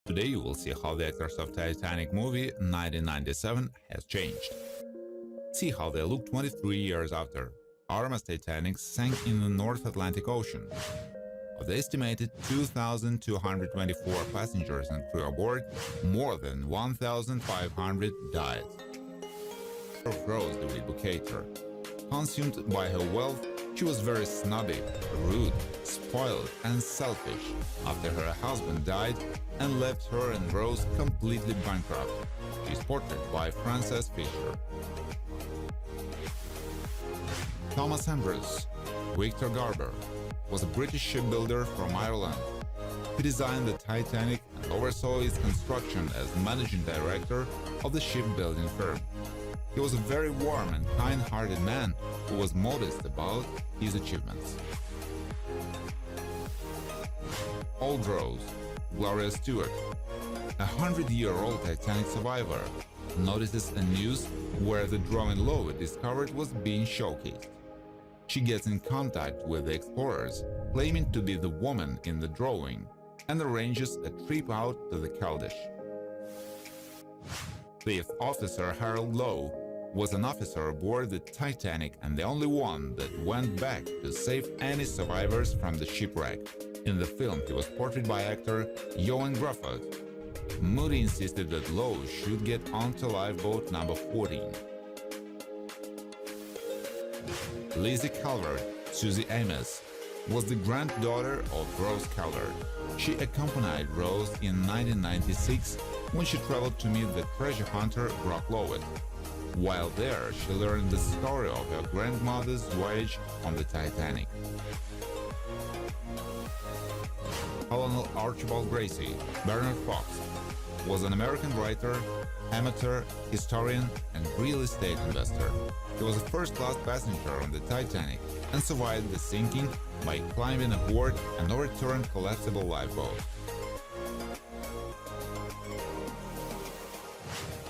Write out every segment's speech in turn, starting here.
Today you will see how the actors of Titanic movie 1997 has changed. See how they look 23 years after. RMS Titanic sank in the North Atlantic Ocean. Of the estimated 2,224 passengers and crew aboard, more than 1,500 died. Rose, the replicator. Consumed by her wealth, she was very snobby, rude, spoiled, and selfish after her husband died and left her and Rose completely bankrupt. She is portrayed by Frances Fisher. Thomas Ambrose, Victor Garber, was a British shipbuilder from Ireland. He designed the Titanic and oversaw its construction as managing director of the shipbuilding firm. He was a very warm and kind-hearted man who was modest about his achievements. Old Rose, Gloria Stewart, a 100-year-old Titanic survivor, notices a news where the drawing Lowe discovered was being showcased. She gets in contact with the explorers, claiming to be the woman in the drawing, and arranges a trip out to the Caldish. Fifth Officer Harold Lowe was an officer aboard the Titanic and the only one that went back to save any survivors from the shipwreck. In the film, he was portrayed by actor Johan Gruffud. Moody insisted that Lowe should get onto lifeboat number 14. Lizzie Calvert, Susie Ames, was the granddaughter of Rose Calvert. She accompanied Rose in 1996 when she traveled to meet the treasure hunter Brock Lowett. While there, she learned the story of her grandmother's voyage on the Titanic. Colonel Archibald Gracie, Bernard Fox, was an American writer, amateur, historian, and real estate investor. He was a first-class passenger on the Titanic and survived the sinking by climbing aboard an overturned collapsible lifeboat.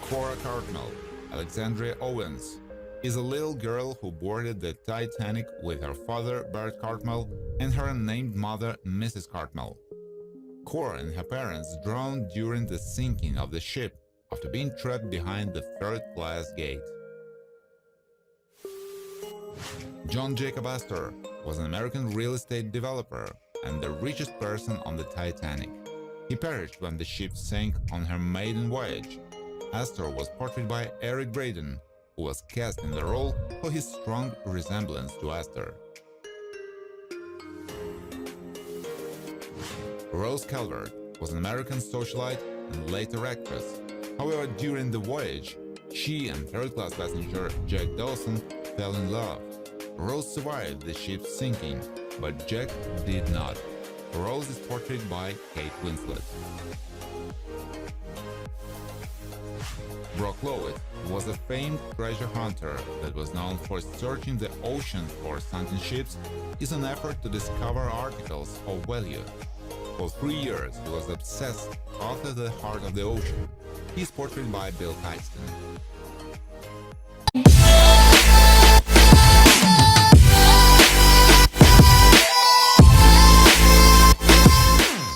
Cora Cartmel, Alexandria Owens, is a little girl who boarded the Titanic with her father, Bert Cartmel, and her unnamed mother, Mrs. Cartmel. Cora and her parents drowned during the sinking of the ship after being trapped behind the third-class gate. John Jacob Astor was an American real estate developer and the richest person on the Titanic. He perished when the ship sank on her maiden voyage. Astor was portrayed by Eric Braeden, who was cast in the role for his strong resemblance to Astor. Rose Calvert was an American socialite and later actress. However, during the voyage, she and third-class passenger Jack Dawson fell in love. Rose survived the ship's sinking, but Jack did not. Rose is portrayed by Kate Winslet. Brock Lowett was a famed treasure hunter that was known for searching the ocean for sunken ships in an effort to discover articles of value. For 3 years, he was obsessed after the heart of the ocean. He is portrayed by Bill Paxton.